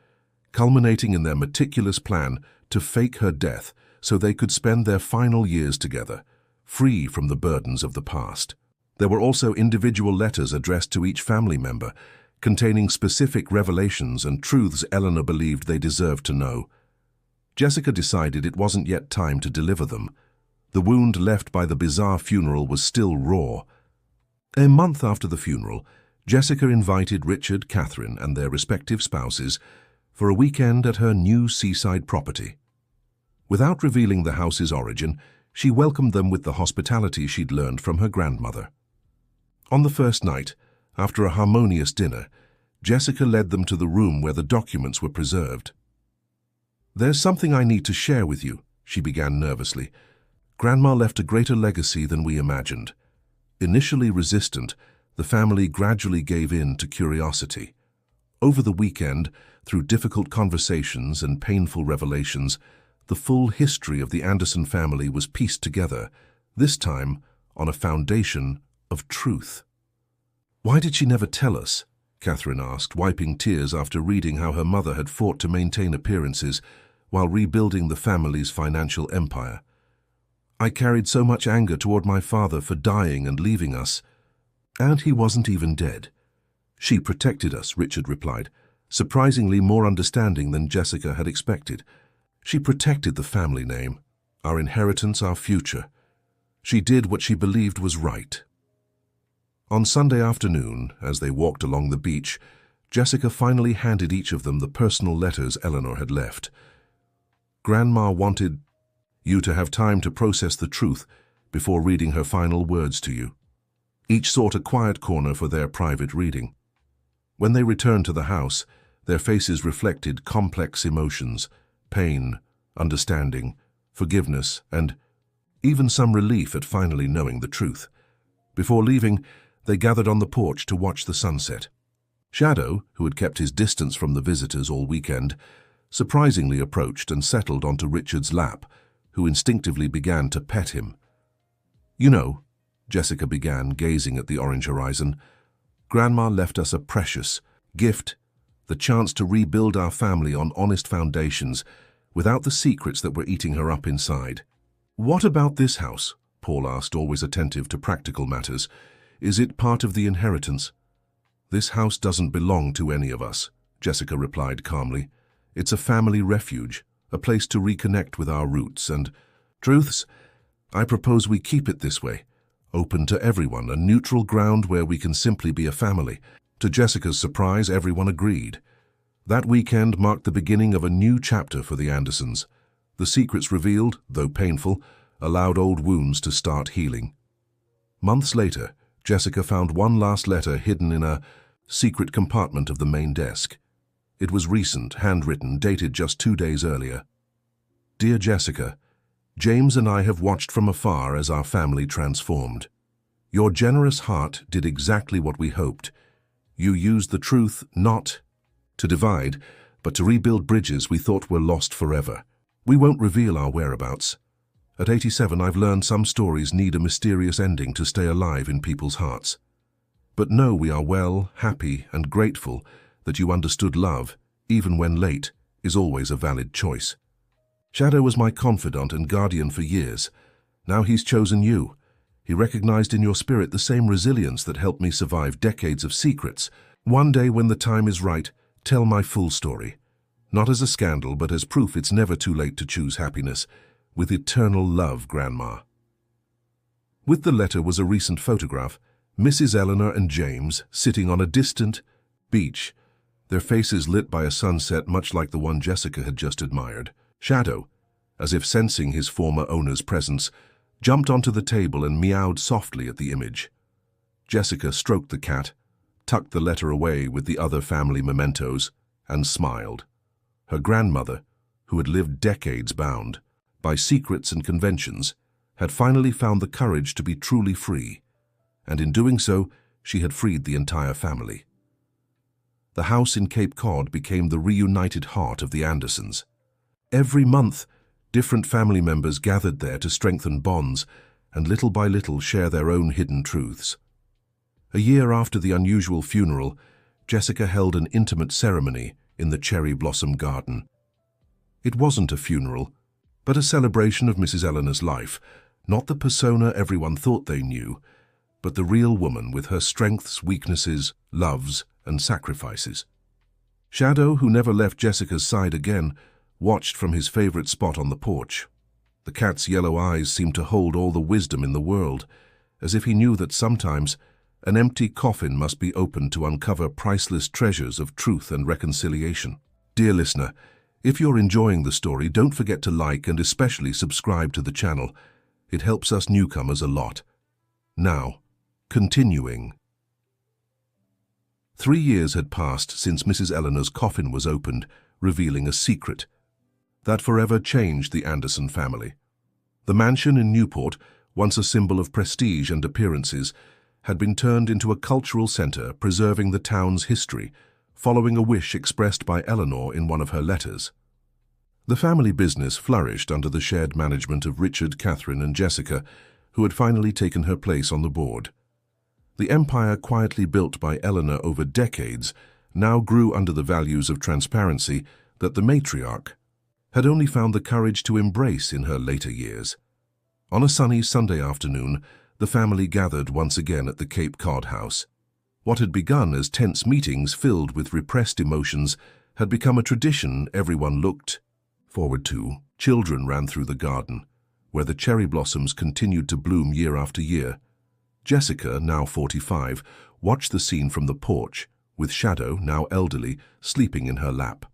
culminating in their meticulous plan to fake her death so they could spend their final years together, free from the burdens of the past. There were also individual letters addressed to each family member, containing specific revelations and truths Eleanor believed they deserved to know. Jessica decided it wasn't yet time to deliver them. The wound left by the bizarre funeral was still raw. A month after the funeral, Jessica invited Richard, Catherine, and their respective spouses for a weekend at her new seaside property. Without revealing the house's origin, she welcomed them with the hospitality she'd learned from her grandmother. On the first night, after a harmonious dinner, Jessica led them to the room where the documents were preserved. "There's something I need to share with you," she began nervously. "Grandma left a greater legacy than we imagined." Initially resistant, the family gradually gave in to curiosity. Over the weekend, through difficult conversations and painful revelations, the full history of the Anderson family was pieced together, this time on a foundation of truth. "Why did she never tell us?" Catherine asked, wiping tears after reading how her mother had fought to maintain appearances while rebuilding the family's financial empire. "I carried so much anger toward my father for dying and leaving us. And he wasn't even dead. She protected us," Richard replied, surprisingly more understanding than Jessica had expected. "She protected the family name, our inheritance, our future. She did what she believed was right." On Sunday afternoon, as they walked along the beach, Jessica finally handed each of them the personal letters Eleanor had left. "Grandma wanted you to have time to process the truth before reading her final words to you." Each sought a quiet corner for their private reading. When they returned to the house, their faces reflected complex emotions: pain, understanding, forgiveness, and even some relief at finally knowing the truth. Before leaving, they gathered on the porch to watch the sunset. Shadow, who had kept his distance from the visitors all weekend, surprisingly approached and settled onto Richard's lap, who instinctively began to pet him. "You know," Jessica began, gazing at the orange horizon, Grandma left us a precious gift, the chance to rebuild our family on honest foundations without the secrets that were eating her up inside. What about this house? Paul asked, always attentive to practical matters. Is it part of the inheritance? This house doesn't belong to any of us, Jessica replied calmly. It's a family refuge, a place to reconnect with our roots and truths. I propose we keep it this way, open to everyone, a neutral ground where we can simply be a family. To Jessica's surprise, everyone agreed. That weekend marked the beginning of a new chapter for the Andersons. The secrets revealed, though painful, allowed old wounds to start healing. Months later, Jessica found one last letter hidden in a secret compartment of the main desk. It was recent, handwritten, dated just 2 days earlier. Dear Jessica, James and I have watched from afar as our family transformed. Your generous heart did exactly what we hoped. You used the truth not to divide, but to rebuild bridges we thought were lost forever. We won't reveal our whereabouts. At 87, I've learned some stories need a mysterious ending to stay alive in people's hearts. But know we are well, happy, and grateful that you understood love, even when late, is always a valid choice. Shadow was my confidant and guardian for years. Now he's chosen you. He recognized in your spirit the same resilience that helped me survive decades of secrets. One day, when the time is right, tell my full story. Not as a scandal, but as proof it's never too late to choose happiness. With eternal love, Grandma. With the letter was a recent photograph, Mrs. Eleanor and James sitting on a distant beach, their faces lit by a sunset much like the one Jessica had just admired. Shadow, as if sensing his former owner's presence, jumped onto the table and meowed softly at the image. Jessica stroked the cat, tucked the letter away with the other family mementos, and smiled. Her grandmother, who had lived decades bound by secrets and conventions, had finally found the courage to be truly free, and in doing so, she had freed the entire family. The house in Cape Cod became the reunited heart of the Andersons. Every month, different family members gathered there to strengthen bonds and little by little share their own hidden truths. A year after the unusual funeral, Jessica held an intimate ceremony in the cherry blossom garden. It wasn't a funeral, but a celebration of Mrs. Eleanor's life, not the persona everyone thought they knew, but the real woman with her strengths, weaknesses, loves, and sacrifices. Shadow, who never left Jessica's side again, watched from his favorite spot on the porch. The cat's yellow eyes seemed to hold all the wisdom in the world, as if he knew that sometimes an empty coffin must be opened to uncover priceless treasures of truth and reconciliation. Dear listener, if you're enjoying the story, don't forget to like and especially subscribe to the channel. It helps us newcomers a lot. Now, continuing. 3 years had passed since Mrs. Eleanor's coffin was opened, revealing a secret that forever changed the Anderson family. The mansion in Newport, once a symbol of prestige and appearances, had been turned into a cultural center preserving the town's history, following a wish expressed by Eleanor in one of her letters. The family business flourished under the shared management of Richard, Catherine, and Jessica, who had finally taken her place on the board. The empire quietly built by Eleanor over decades now grew under the values of transparency that the matriarch had only found the courage to embrace in her later years. On a sunny Sunday afternoon, the family gathered once again at the Cape Cod house. What had begun as tense meetings filled with repressed emotions had become a tradition everyone looked forward to. Children ran through the garden, where the cherry blossoms continued to bloom year after year. Jessica, now 45, watched the scene from the porch, with Shadow, now elderly, sleeping in her lap.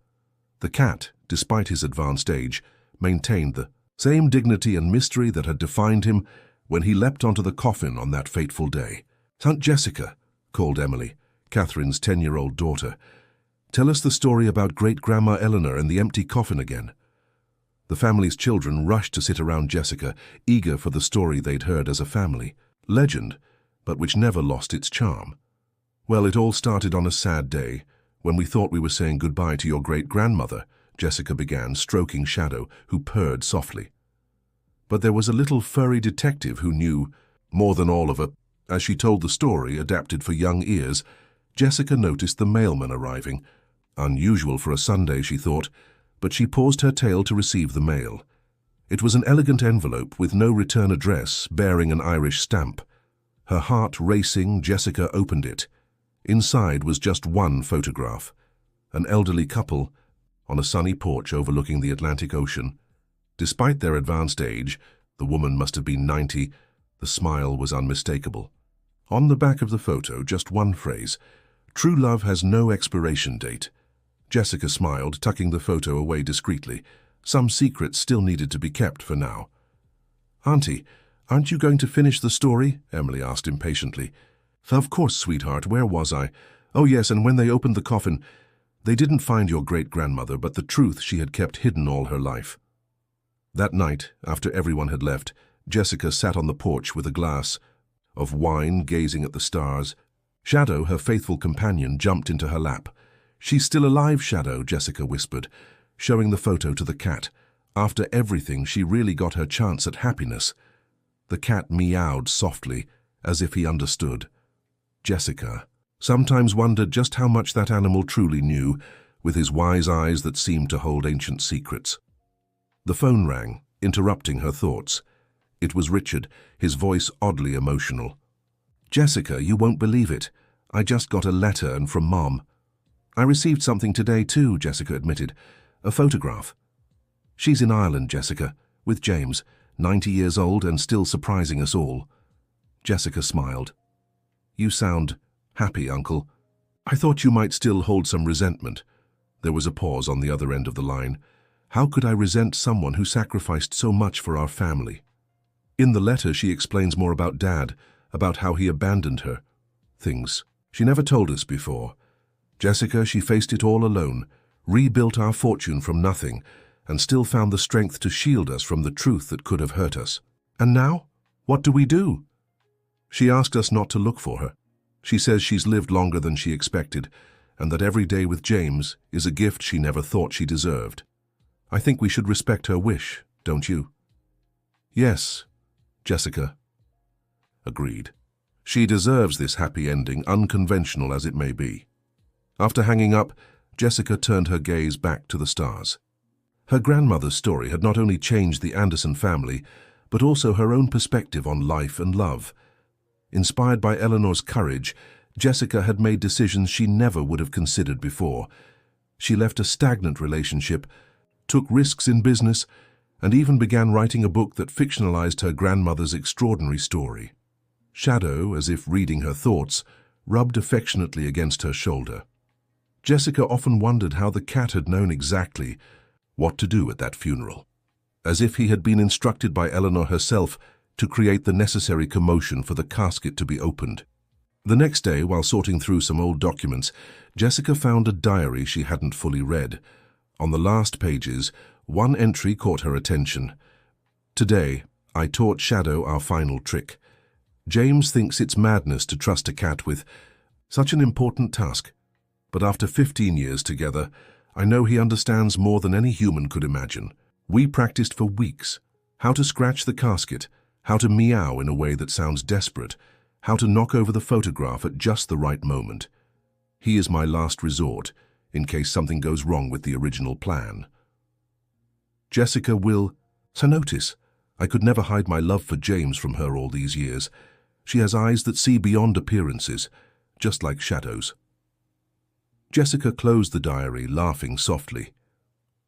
The cat, despite his advanced age, maintained the same dignity and mystery that had defined him when he leapt onto the coffin on that fateful day. "Aunt Jessica," called Emily, Catherine's 10-year-old daughter, "tell us the story about great-grandma Eleanor and the empty coffin again." The family's children rushed to sit around Jessica, eager for the story they'd heard as a family. Legend, but which never lost its charm. "Well, it all started on a sad day, when we thought we were saying goodbye to your great-grandmother," Jessica began, stroking Shadow, who purred softly. "But there was a little furry detective who knew more than all of As she told the story, adapted for young ears, Jessica noticed the mailman arriving. Unusual for a Sunday, she thought, but she paused her tale to receive the mail. It was an elegant envelope with no return address, bearing an Irish stamp. Her heart racing, Jessica opened it. Inside was just one photograph. An elderly couple on a sunny porch overlooking the Atlantic Ocean. Despite their advanced age, the woman must have been 90, the smile was unmistakable. On the back of the photo, just one phrase: "True love has no expiration date." Jessica smiled, tucking the photo away discreetly. Some secrets still needed to be kept for now. "Auntie, aren't you going to finish the story?" Emily asked impatiently. "Of course, sweetheart. Where was I? Oh yes, and when they opened the coffin, they didn't find your great-grandmother, but the truth she had kept hidden all her life." That night, after everyone had left, Jessica sat on the porch with a glass of wine, gazing at the stars. Shadow, her faithful companion, jumped into her lap. "She's still alive, Shadow," Jessica whispered, showing the photo to the cat. After everything, she really got her chance at happiness. The cat meowed softly, as if he understood. Jessica sometimes wondered just how much that animal truly knew, with his wise eyes that seemed to hold ancient secrets. The phone rang, interrupting her thoughts. It was Richard, his voice oddly emotional. "Jessica, you won't believe it. I just got a letter, and from Mom." "I received something today too," Jessica admitted. "A photograph." "She's in Ireland, Jessica, with James, 90 years old and still surprising us all." Jessica smiled. "You sound happy, Uncle. I thought you might still hold some resentment." There was a pause on the other end of the line. "How could I resent someone who sacrificed so much for our family?" In the letter, she explains more about Dad, about how he abandoned her. Things she never told us before. "Jessica, she faced it all alone, rebuilt our fortune from nothing, and still found the strength to shield us from the truth that could have hurt us. And now, what do we do?" She asked us not to look for her. She says she's lived longer than she expected, and that every day with James is a gift she never thought she deserved. I think we should respect her wish, don't you? "Yes," Jessica agreed. She deserves this happy ending, unconventional as it may be. After hanging up, Jessica turned her gaze back to the stars. Her grandmother's story had not only changed the Anderson family, but also her own perspective on life and love. Inspired by Eleanor's courage, Jessica had made decisions she never would have considered before. She left a stagnant relationship, took risks in business, and even began writing a book that fictionalized her grandmother's extraordinary story. Shadow, as if reading her thoughts, rubbed affectionately against her shoulder. Jessica often wondered how the cat had known exactly what to do at that funeral, as if he had been instructed by Eleanor herself to create the necessary commotion for the casket to be opened. The next day, while sorting through some old documents, Jessica found a diary she hadn't fully read. On the last pages, one entry caught her attention. "Today, I taught Shadow our final trick. James thinks it's madness to trust a cat with such an important task, but after 15 years together, I know he understands more than any human could imagine. We practiced for weeks, how to scratch the casket, how to meow in a way that sounds desperate, how to knock over the photograph at just the right moment. He is my last resort, in case something goes wrong with the original plan. Jessica will... So notice, I could never hide my love for James from her all these years. She has eyes that see beyond appearances, just like Shadow's." Jessica closed the diary, laughing softly.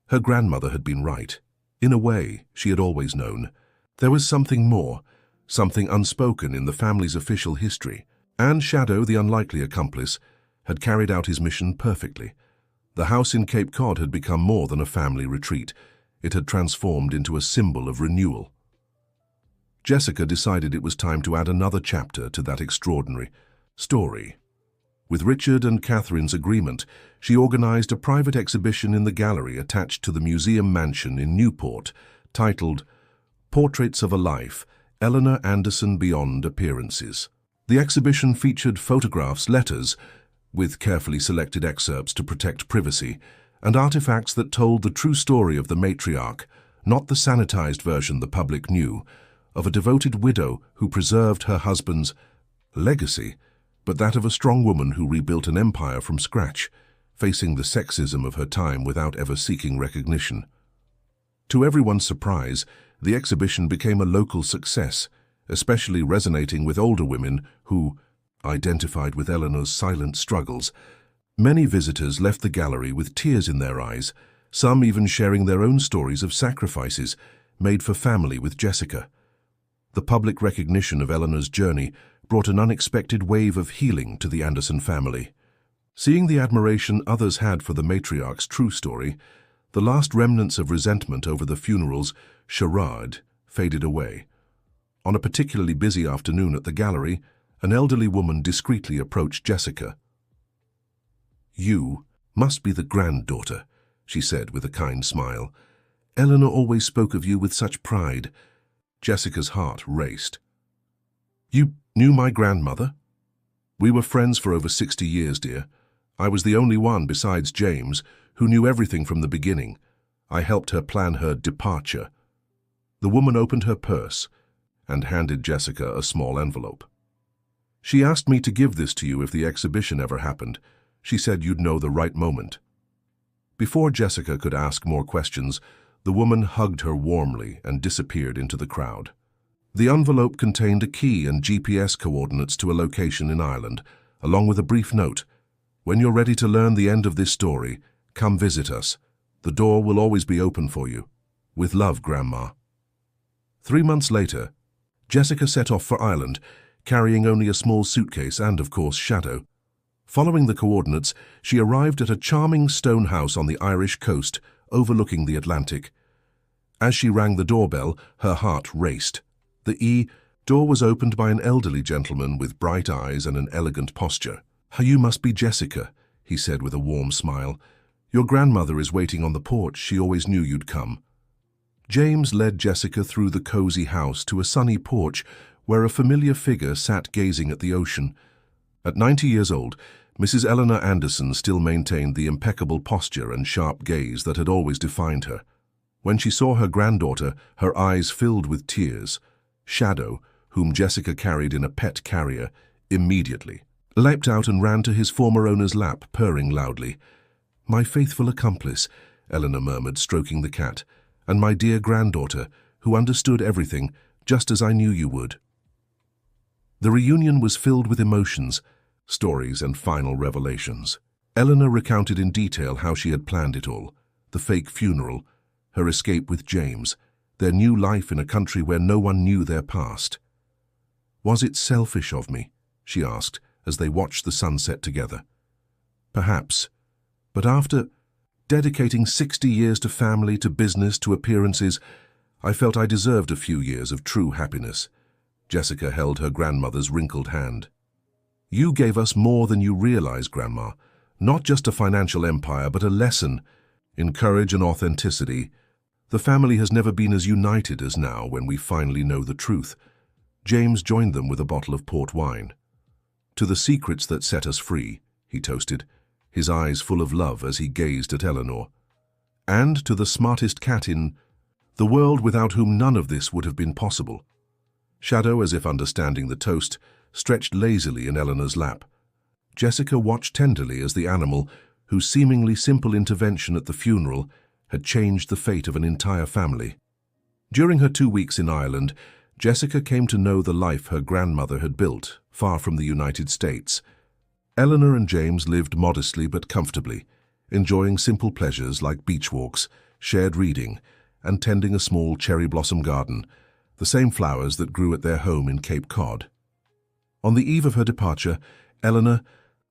Her grandmother had been right. In a way, she had always known. There was something more, something unspoken in the family's official history, and Shadow, the unlikely accomplice, had carried out his mission perfectly. The house in Cape Cod had become more than a family retreat. It had transformed into a symbol of renewal. Jessica decided it was time to add another chapter to that extraordinary story. With Richard and Catherine's agreement, she organized a private exhibition in the gallery attached to the museum mansion in Newport, titled Portraits of a Life, Eleanor Anderson Beyond Appearances. The exhibition featured photographs, letters, with carefully selected excerpts to protect privacy, and artifacts that told the true story of the matriarch, not the sanitized version the public knew, of a devoted widow who preserved her husband's Legacy, but that of a strong woman who rebuilt an empire from scratch, facing the sexism of her time without ever seeking recognition. To everyone's surprise, the exhibition became a local success, especially resonating with older women who identified with Eleanor's silent struggles. Many visitors left the gallery with tears in their eyes, some even sharing their own stories of sacrifices made for family with Jessica. The public recognition of Eleanor's journey brought an unexpected wave of healing to the Anderson family. Seeing the admiration others had for the matriarch's true story, the last remnants of resentment over the funeral's charade faded away. On a particularly busy afternoon at the gallery, an elderly woman discreetly approached Jessica. "You must be the granddaughter," she said with a kind smile. "Eleanor always spoke of you with such pride." Jessica's heart raced. "You knew my grandmother?" "We were friends for over 60 years, dear. I was the only one, besides James, who knew everything from the beginning. I helped her plan her departure." The woman opened her purse and handed Jessica a small envelope. "She asked me to give this to you if the exhibition ever happened. She said you'd know the right moment." Before Jessica could ask more questions, the woman hugged her warmly and disappeared into the crowd. The envelope contained a key and GPS coordinates to a location in Ireland, along with a brief note. "When you're ready to learn the end of this story, come visit us. The door will always be open for you. With love, Grandma." 3 months later, Jessica set off for Ireland, carrying only a small suitcase and, of course, Shadow. Following the coordinates, she arrived at a charming stone house on the Irish coast, overlooking the Atlantic. As she rang the doorbell, her heart raced. The door was opened by an elderly gentleman with bright eyes and an elegant posture. "You must be Jessica," he said with a warm smile. "Your grandmother is waiting on the porch. She always knew you'd come." James led Jessica through the cozy house to a sunny porch where a familiar figure sat gazing at the ocean. At 90 years old, Mrs. Eleanor Anderson still maintained the impeccable posture and sharp gaze that had always defined her. When she saw her granddaughter, her eyes filled with tears. Shadow, whom Jessica carried in a pet carrier, immediately leapt out and ran to his former owner's lap, purring loudly. "My faithful accomplice," Eleanor murmured, stroking the cat, "and my dear granddaughter, who understood everything, just as I knew you would." The reunion was filled with emotions, stories, and final revelations. Eleanor recounted in detail how she had planned it all: the fake funeral, her escape with James, their new life in a country where no one knew their past. "Was it selfish of me?" she asked as they watched the sunset together. "Perhaps. But after dedicating 60 years to family, to business, to appearances, I felt I deserved a few years of true happiness." Jessica held her grandmother's wrinkled hand. "You gave us more than you realize, Grandma. Not just a financial empire, but a lesson in courage and authenticity. The family has never been as united as now when we finally know the truth." James joined them with a bottle of port wine. "To the secrets that set us free," he toasted, his eyes full of love as he gazed at Eleanor. "And to the smartest cat in the world, without whom none of this would have been possible." Shadow, as if understanding the toast, stretched lazily in Eleanor's lap. Jessica watched tenderly as the animal, whose seemingly simple intervention at the funeral had changed the fate of an entire family. During her 2 weeks in Ireland, Jessica came to know the life her grandmother had built, far from the United States. Eleanor and James lived modestly but comfortably, enjoying simple pleasures like beach walks, shared reading, and tending a small cherry blossom garden, the same flowers that grew at their home in Cape Cod. On the eve of her departure, Eleanor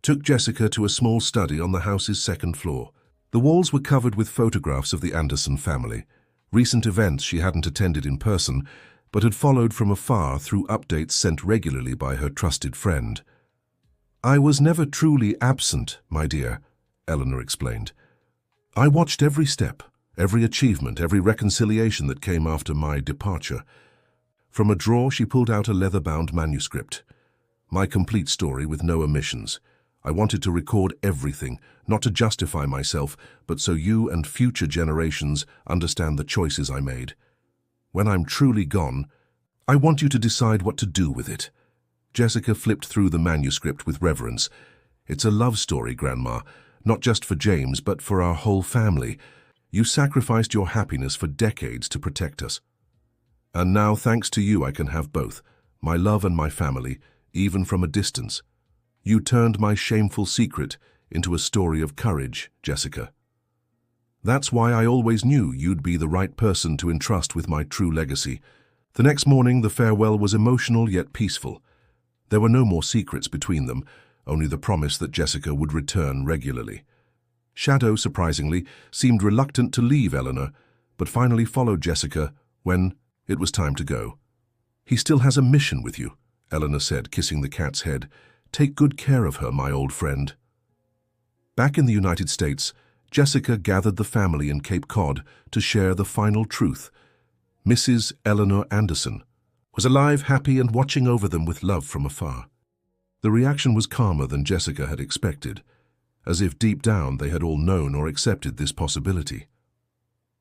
took Jessica to a small study on the house's second floor. The walls were covered with photographs of the Anderson family, recent events she hadn't attended in person, but had followed from afar through updates sent regularly by her trusted friend. "I was never truly absent, my dear," Eleanor explained. "I watched every step, every achievement, every reconciliation that came after my departure." From a drawer, she pulled out a leather-bound manuscript. "My complete story with no omissions. I wanted to record everything, not to justify myself, but so you and future generations understand the choices I made. When I'm truly gone, I want you to decide what to do with it. Jessica flipped through the manuscript with reverence. "It's a love story, Grandma, not just for James, but for our whole family. You sacrificed your happiness for decades to protect us. And now, thanks to you, I can have both, my love and my family, even from a distance. You turned my shameful secret into a story of courage, Jessica. That's why I always knew you'd be the right person to entrust with my true legacy." The next morning, the farewell was emotional yet peaceful. There were no more secrets between them, only the promise that Jessica would return regularly. Shadow, surprisingly, seemed reluctant to leave Eleanor, but finally followed Jessica when it was time to go. "He still has a mission with you," Eleanor said, kissing the cat's head. "Take good care of her, my old friend." Back in the United States, Jessica gathered the family in Cape Cod to share the final truth. Mrs. Eleanor Anderson was alive, happy, and watching over them with love from afar. The reaction was calmer than Jessica had expected, as if deep down they had all known or accepted this possibility.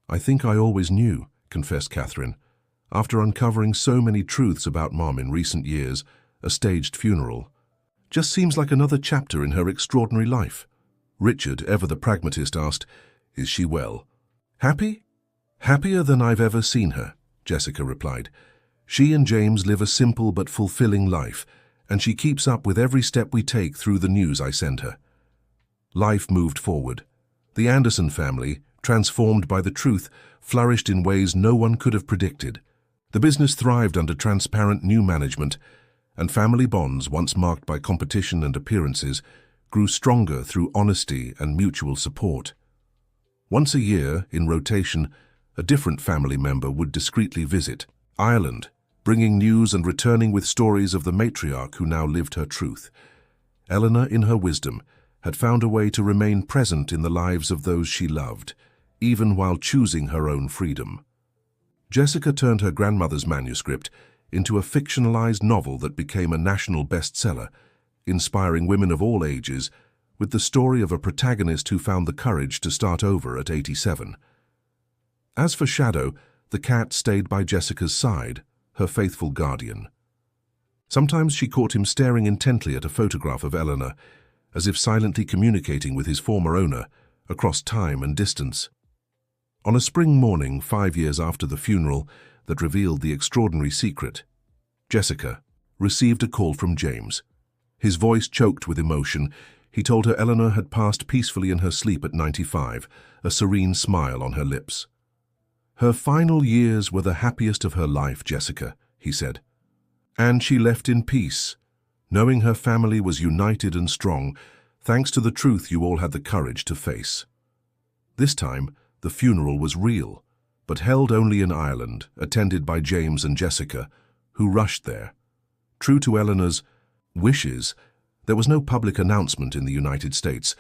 "I think I always knew," confessed Catherine. "After uncovering so many truths about Mom in recent years, a staged funeral just seems like another chapter in her extraordinary life." Richard, ever the pragmatist, asked, "Is she well?" "Happy? Happier than I've ever seen her," Jessica replied. "She and James live a simple but fulfilling life, and she keeps up with every step we take through the news I send her." Life moved forward. The Anderson family, transformed by the truth, flourished in ways no one could have predicted. The business thrived under transparent new management, and family bonds, once marked by competition and appearances, grew stronger through honesty and mutual support. Once a year, in rotation, a different family member would discreetly visit Ireland, bringing news and returning with stories of the matriarch who now lived her truth. Eleanor, in her wisdom, had found a way to remain present in the lives of those she loved, even while choosing her own freedom. Jessica turned her grandmother's manuscript into a fictionalized novel that became a national bestseller, inspiring women of all ages with the story of a protagonist who found the courage to start over at 87. As for Shadow, the cat stayed by Jessica's side, her faithful guardian. Sometimes she caught him staring intently at a photograph of Eleanor, as if silently communicating with his former owner across time and distance. On a spring morning 5 years after the funeral that revealed the extraordinary secret, Jessica received a call from James. His voice choked with emotion. He told her Eleanor had passed peacefully in her sleep at 95, a serene smile on her lips. "Her final years were the happiest of her life, Jessica," he said. "And she left in peace, knowing her family was united and strong, thanks to the truth you all had the courage to face." This time, the funeral was real, but held only in Ireland, attended by James and Jessica, who rushed there. True to Eleanor's wishes, there was no public announcement in the United States.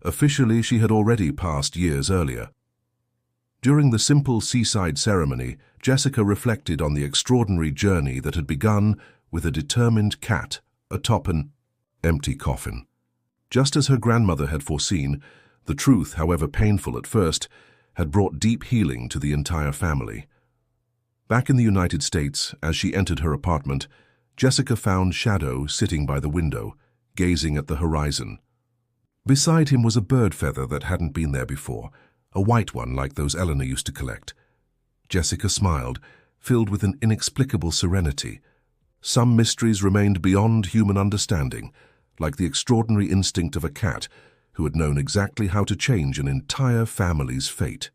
Officially, she had already passed years earlier. During the simple seaside ceremony, Jessica reflected on the extraordinary journey that had begun with a determined cat atop an empty coffin. Just as her grandmother had foreseen, the truth, however painful at first, had brought deep healing to the entire family. Back in the United States, as she entered her apartment, Jessica found Shadow sitting by the window, gazing at the horizon. Beside him was a bird feather that hadn't been there before, a white one like those Eleanor used to collect. Jessica smiled, filled with an inexplicable serenity. Some mysteries remained beyond human understanding, like the extraordinary instinct of a cat who had known exactly how to change an entire family's fate.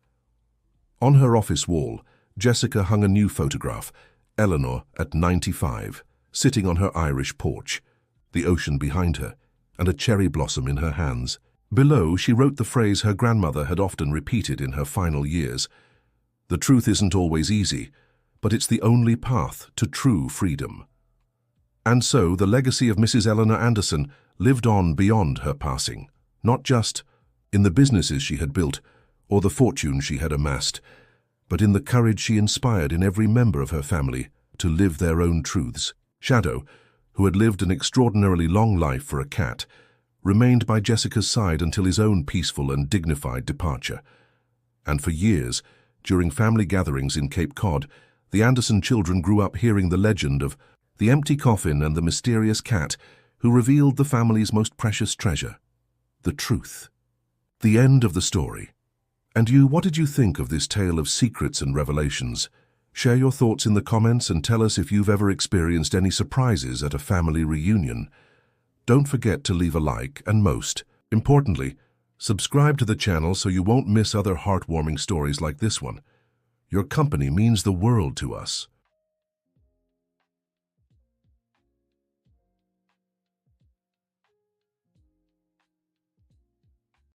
On her office wall, Jessica hung a new photograph, Eleanor at 95, sitting on her Irish porch, the ocean behind her, and a cherry blossom in her hands. Below, she wrote the phrase her grandmother had often repeated in her final years: "The truth isn't always easy, but it's the only path to true freedom." And so the legacy of Mrs. Eleanor Anderson lived on beyond her passing, not just in the businesses she had built or the fortune she had amassed, but in the courage she inspired in every member of her family to live their own truths. Shadow, who had lived an extraordinarily long life for a cat, remained by Jessica's side until his own peaceful and dignified departure. And for years, during family gatherings in Cape Cod, the Anderson children grew up hearing the legend of the empty coffin and the mysterious cat who revealed the family's most precious treasure, the truth. The end of the story. And you, what did you think of this tale of secrets and revelations? Share your thoughts in the comments and tell us if you've ever experienced any surprises at a family reunion. Don't forget to leave a like and, most importantly, subscribe to the channel so you won't miss other heartwarming stories like this one. Your company means the world to us.